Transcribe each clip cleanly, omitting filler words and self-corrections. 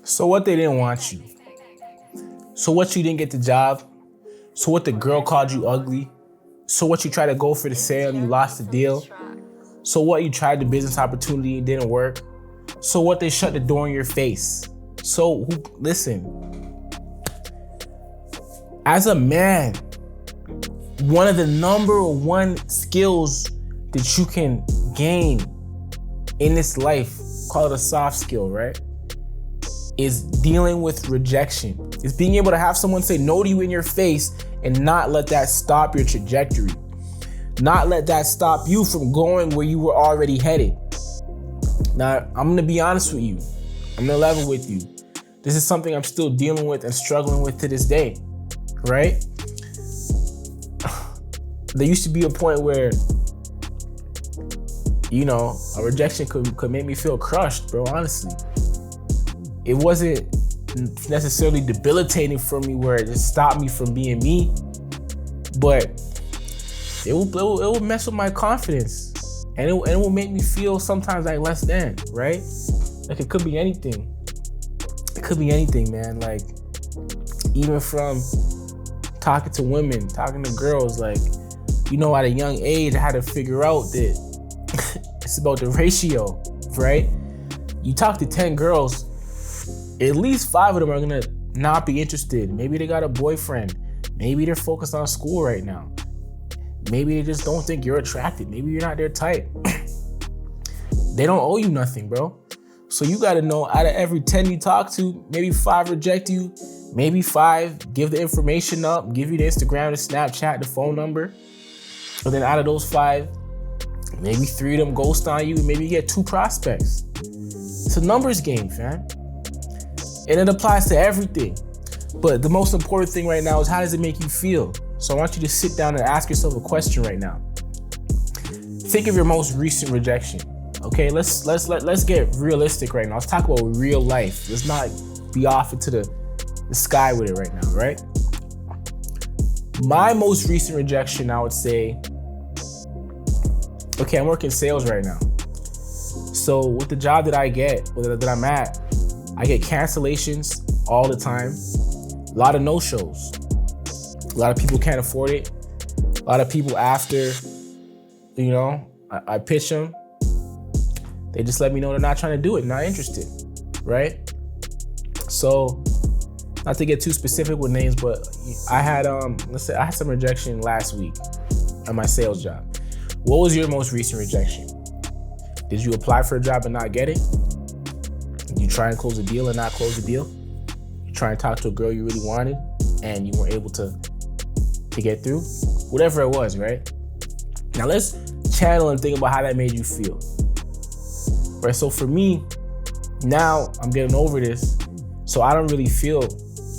So what, they didn't want you? So what, you didn't get the job? So what, the girl called you ugly? So what, you tried to go for the sale and you lost the deal? So what, you tried the business opportunity and it didn't work? So what, they shut the door in your face? So listen, as a man, one of the number one skills that you can gain in this life, call it a soft skill, right, is dealing with rejection. It's being able to have someone say no to you in your face and not let that stop your trajectory. Not let that stop you from going where you were already headed. Now, I'm gonna be honest with you. I'm gonna level with you. This is something I'm still dealing with and struggling with to this day, right? There used to be a point where, a rejection could make me feel crushed, bro, honestly. It wasn't necessarily debilitating for me where it just stopped me from being me, but it will mess with my confidence, and it will make me feel sometimes like less than, right? Like it could be anything. It could be anything, man. Like even from talking to women, talking to girls, like, at a young age, I had to figure out that it's about the ratio, right? You talk to 10 girls, at least 5 of them are gonna not be interested. Maybe they got a boyfriend. Maybe they're focused on school right now. Maybe they just don't think you're attractive. Maybe you're not their type. They don't owe you nothing, bro. So you gotta know, out of every 10 you talk to, maybe 5 reject you, maybe 5 give the information up, give you the Instagram, the Snapchat, the phone number. But then out of those 5, maybe 3 of them ghost on you, and maybe you get 2 prospects. It's a numbers game, fam. And it applies to everything. But the most important thing right now is, how does it make you feel? So I want you to sit down and ask yourself a question right now. Think of your most recent rejection. Okay, let's get realistic right now. Let's talk about real life. Let's not be off into the sky with it right now, right? My most recent rejection, I would say, okay, I'm working sales right now. So with the job that I get, that I'm at, I get cancellations all the time. A lot of no-shows. A lot of people can't afford it. A lot of people after, I pitch them, they just let me know they're not trying to do it, not interested, right? So, not to get too specific with names, but I had, I had some rejection last week at my sales job. What was your most recent rejection? Did you apply for a job and not get it? Did you try and close a deal and not close the deal? You try and talk to a girl you really wanted and you weren't able to get through? Whatever it was, right? Now let's channel and think about how that made you feel. Right, so for me, now I'm getting over this, so I don't really feel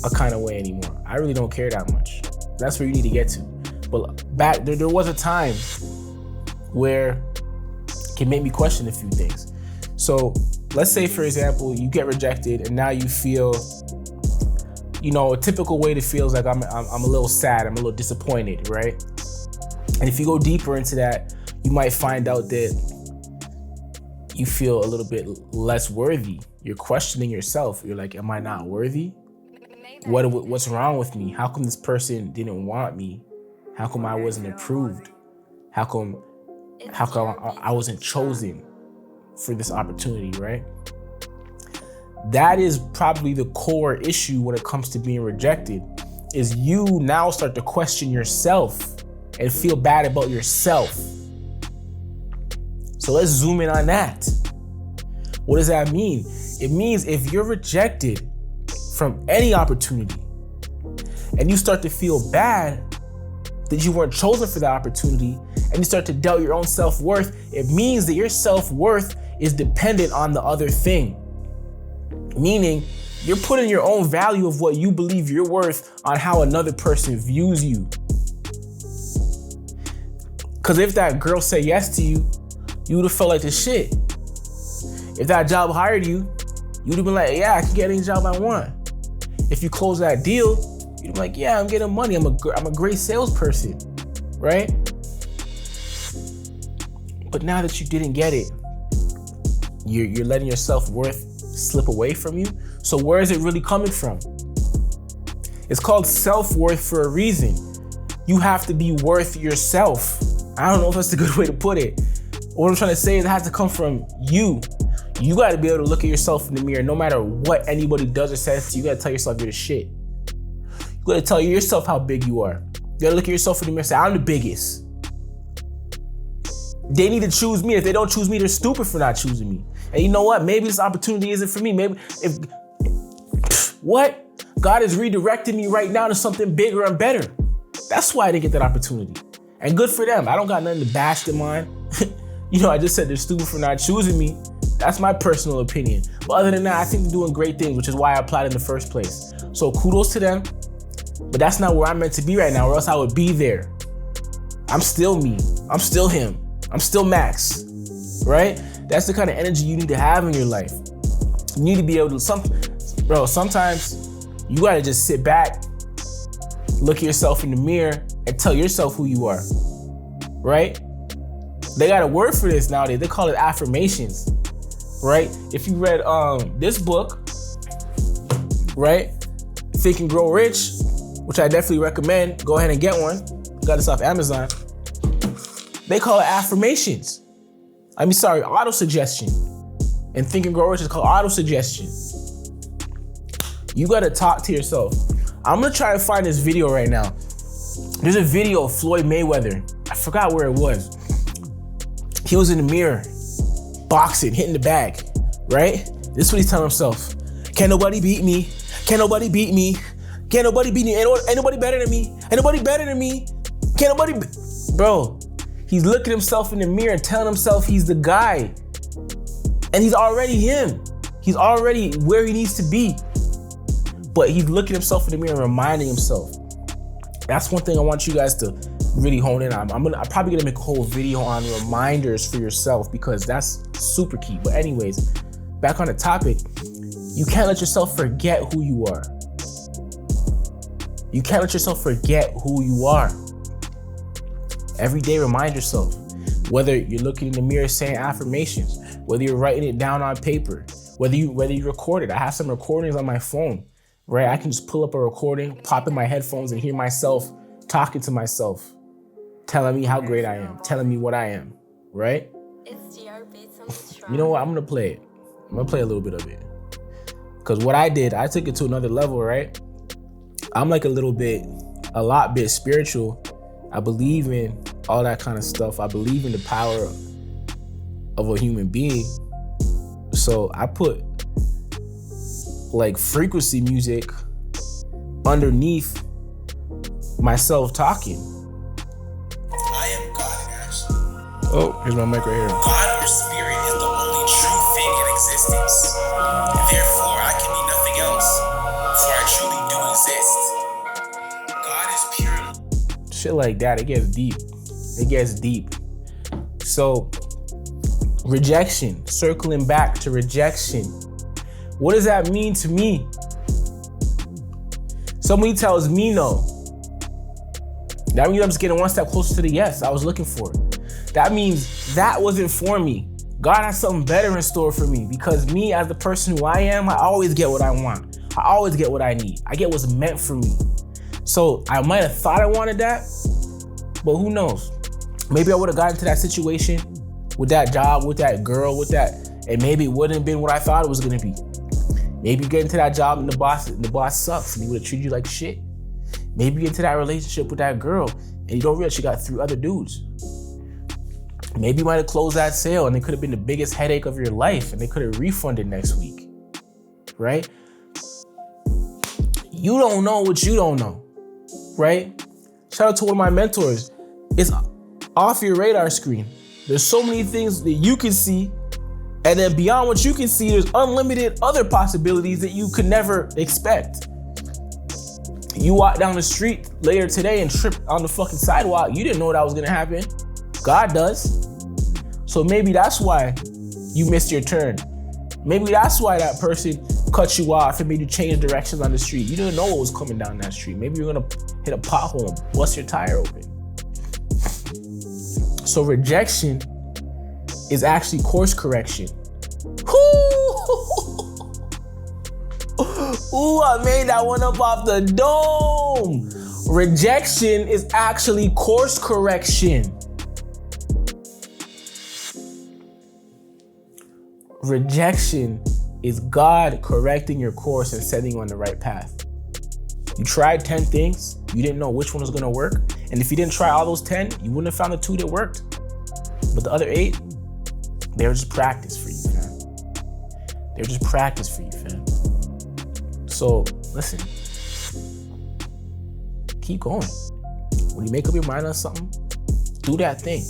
a kind of way anymore. I really don't care that much. That's where you need to get to. But back there was a time where it can make me question a few things. So let's say, for example, you get rejected and now you feel, a typical way to feel is like I'm a little sad, I'm a little disappointed, right? And if you go deeper into that, you might find out that you feel a little bit less worthy. You're questioning yourself. You're like, am I not worthy? What's wrong with me? How come this person didn't want me? How come I wasn't approved? How come I wasn't chosen for this opportunity, right? That is probably the core issue when it comes to being rejected, is you now start to question yourself and feel bad about yourself. So let's zoom in on that. What does that mean? It means if you're rejected from any opportunity and you start to feel bad that you weren't chosen for that opportunity, and you start to doubt your own self-worth, it means that your self-worth is dependent on the other thing. Meaning, you're putting your own value of what you believe you're worth on how another person views you. Because if that girl said yes to you, you would have felt like the shit. If that job hired you, you'd have been like, yeah, I can get any job I want. If you close that deal, you'd be like, yeah, I'm getting money. I'm a great salesperson, right? But now that you didn't get it, you're letting your self-worth slip away from you. So where is it really coming from? It's called self-worth for a reason. You have to be worth yourself. I don't know if that's a good way to put it. What I'm trying to say is it has to come from you. You got to be able to look at yourself in the mirror no matter what anybody does or says to you. You got to tell yourself you're the shit. You got to tell yourself how big you are. You got to look at yourself in the mirror and say, I'm the biggest. They need to choose me. If they don't choose me, they're stupid for not choosing me. And you know what? Maybe this opportunity isn't for me. Maybe what? God is redirecting me right now to something bigger and better. That's why I didn't get that opportunity. And good for them. I don't got nothing to bash them on. I just said they're stupid for not choosing me. That's my personal opinion. But other than that, I think they're doing great things, which is why I applied in the first place. So kudos to them. But that's not where I'm meant to be right now, or else I would be there. I'm still me. I'm still him. I'm still Max, right? That's the kind of energy you need to have in your life. You need to be able to, sometimes you gotta just sit back, look at yourself in the mirror, and tell yourself who you are, right? They got a word for this nowadays. They call it affirmations, right? If you read this book, right? Think and Grow Rich, which I definitely recommend, go ahead and get one. Got this off Amazon. They call it affirmations. Auto-suggestion. And Think and Grow Rich is called auto-suggestion. You gotta talk to yourself. I'm gonna try to find this video right now. There's a video of Floyd Mayweather. I forgot where it was. He was in the mirror, boxing, hitting the bag, right? This is what he's telling himself. Can't nobody beat me. Can't nobody beat me. Can't nobody beat me. Ain't nobody better than me. Ain't nobody better than me. Can't nobody Bro, he's looking at himself in the mirror and telling himself he's the guy. And he's already him. He's already where he needs to be. But he's looking at himself in the mirror and reminding himself. That's one thing I want you guys to really hone in on. I'm probably gonna make a whole video on reminders for yourself because that's super key. But anyways, back on the topic, you can't let yourself forget who you are. You can't let yourself forget who you are. Every day, remind yourself, whether you're looking in the mirror saying affirmations, whether you're writing it down on paper, whether you record it. I have some recordings on my phone, right? I can just pull up a recording, pop in my headphones and hear myself talking to myself, telling me how great I am, telling me what I am, right? You know what? I'm gonna play it. I'm gonna play a little bit of it. Because what I did, I took it to another level, right? I'm like a lot bit spiritual. I believe in all that kind of stuff. I believe in the power of a human being. So I put like frequency music underneath myself talking. I am God in action. Oh, here's my mic right here. God or spirit is the only true thing in existence. Therefore, I can be nothing else, for I truly do exist. God is pure. Shit like that, it gets deep. It gets deep. So, rejection, circling back to rejection. What does that mean to me? Somebody tells me no. That means I'm just getting one step closer to the yes I was looking for. That means that wasn't for me. God has something better in store for me because me as the person who I am, I always get what I want. I always get what I need. I get what's meant for me. So I might have thought I wanted that, but who knows? Maybe I would have gotten into that situation with that job, with that girl, with that, and maybe it wouldn't have been what I thought it was gonna be. Maybe you get into that job and the boss sucks and he would have treated you like shit. Maybe you get into that relationship with that girl and you don't realize she got 3 other dudes. Maybe you might have closed that sale and it could have been the biggest headache of your life and they could have refunded next week, right? You don't know what you don't know, right? Shout out to one of my mentors. It's off your radar screen. There's so many things that you can see, and then beyond what you can see, there's unlimited other possibilities that you could never expect. You walk down the street later today and trip on the fucking sidewalk. You didn't know that was gonna happen. God does. So maybe that's why you missed your turn. Maybe that's why that person cut you off and made you change directions on the street. You didn't know what was coming down that street. Maybe you're gonna hit a pothole and bust your tire open. So rejection is actually course correction. Ooh, I made that one up off the dome. Rejection is actually course correction. Rejection is God correcting your course and setting you on the right path. You tried 10 things, you didn't know which one was gonna work. And if you didn't try all those 10, you wouldn't have found the 2 that worked. But the other 8, they were just practice for you, fam. They were just practice for you, fam. So listen, keep going. When you make up your mind on something, do that thing.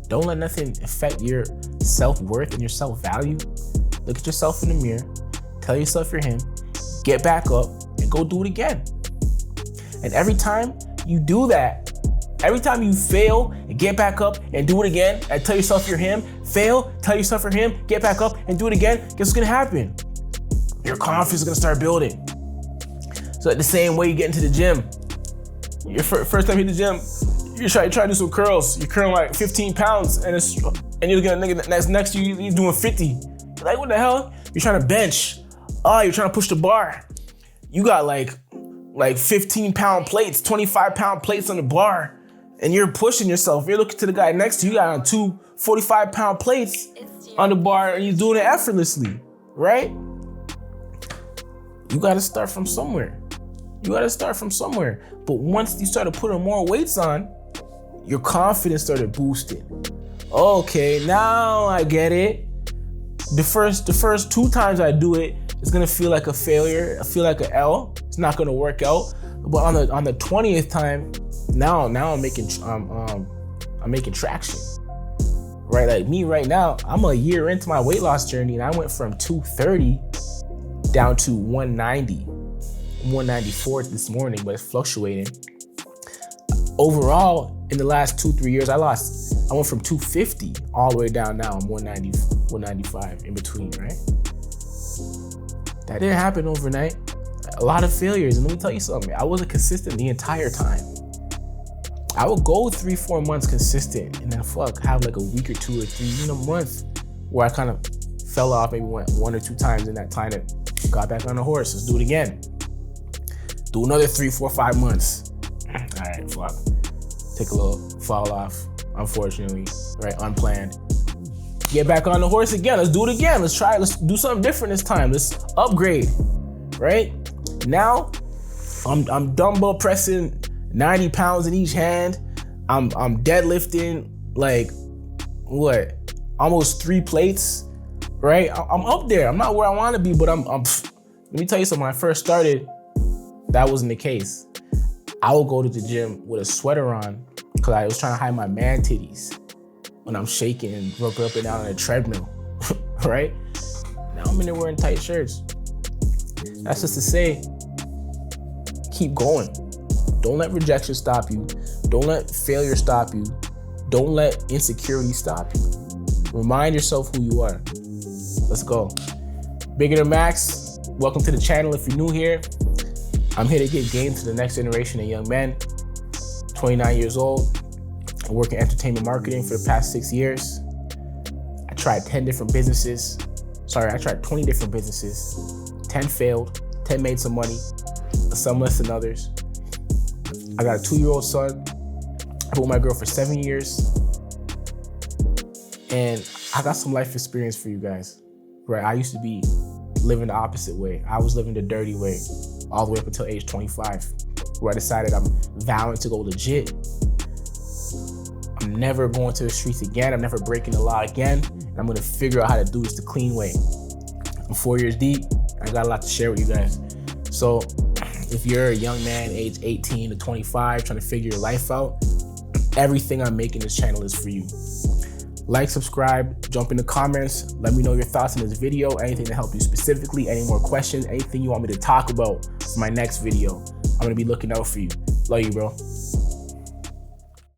Don't let nothing affect your self-worth and your self-value. Look at yourself in the mirror, tell yourself you're him, get back up, and go do it again. And every time you do that, every time you fail and get back up and do it again, and tell yourself you're him, fail, tell yourself you're him, get back up and do it again, guess what's gonna happen? Your confidence is gonna start building. So the same way you get into the gym, your first time you hit the gym, you try to do some curls, you're curling like 15 pounds, and you're gonna nigga next to you, you're doing 50. You're like, what the hell? You're trying to bench. Oh, you're trying to push the bar. You got like 15-pound plates, 25-pound plates on the bar, and you're pushing yourself. You're looking to the guy next to you, you got on 2 45-pound plates on the bar, and you're doing it effortlessly, right? You gotta start from somewhere. But once you started putting more weights on, your confidence started boosting. Okay, now I get it. The first 2 times I do it, it's gonna feel like a failure. I feel like an L. It's not gonna work out. But on the 20th time, now I'm making traction. Right, like me right now, I'm a year into my weight loss journey, and I went from 230 down to 190. 194 this morning, but it's fluctuating. Overall, in the last 2-3 years, I went from 250 all the way down. Now I'm 190, 195 in between, right? That didn't happen overnight. A lot of failures. And let me tell you something, I wasn't consistent the entire time. I would go 3-4 months consistent and then have like a week or 2 or 3 in a month where I kind of fell off, maybe went 1 or 2 times in that time that got back on the horse. Let's do it again. Do another 3, 4, 5 months. All right, fuck. Take a little fall off, unfortunately, right? Unplanned. Get back on the horse again. Let's do it again. Let's do something different this time. Let's upgrade, right? Now, I'm dumbbell pressing 90 pounds in each hand. I'm deadlifting like almost 3 plates, right? I'm up there. I'm not where I want to be, but let me tell you something. When I first started, that wasn't the case. I would go to the gym with a sweater on because I was trying to hide my man titties when I'm shaking and working up and down on a treadmill, right? Now I'm in there wearing tight shirts. That's just to say, keep going. Don't let rejection stop you. Don't let failure stop you. Don't let insecurity stop you. Remind yourself who you are. Let's go. Bigger than Max, welcome to the channel. If you're new here, I'm here to give game to the next generation of young men. 29 years old. I work in entertainment marketing for the past 6 years. I tried 10 different businesses. I tried 20 different businesses. 10 failed, 10 made some money, some less than others. I got a 2-year-old son. I've been with my girl for 7 years. And I got some life experience for you guys. Right, I used to be living the opposite way. I was living the dirty way all the way up until age 25, where I decided I'm vowing to go legit. I'm never going to the streets again. I'm never breaking the law again. And I'm gonna figure out how to do this the clean way. I'm 4 years deep. I got a lot to share with you guys. So if you're a young man, age 18 to 25, trying to figure your life out, everything I'm making this channel is for you. Like, subscribe, jump in the comments. Let me know your thoughts on this video, anything to help you specifically, any more questions, anything you want me to talk about for my next video. I'm gonna be looking out for you. Love you, bro.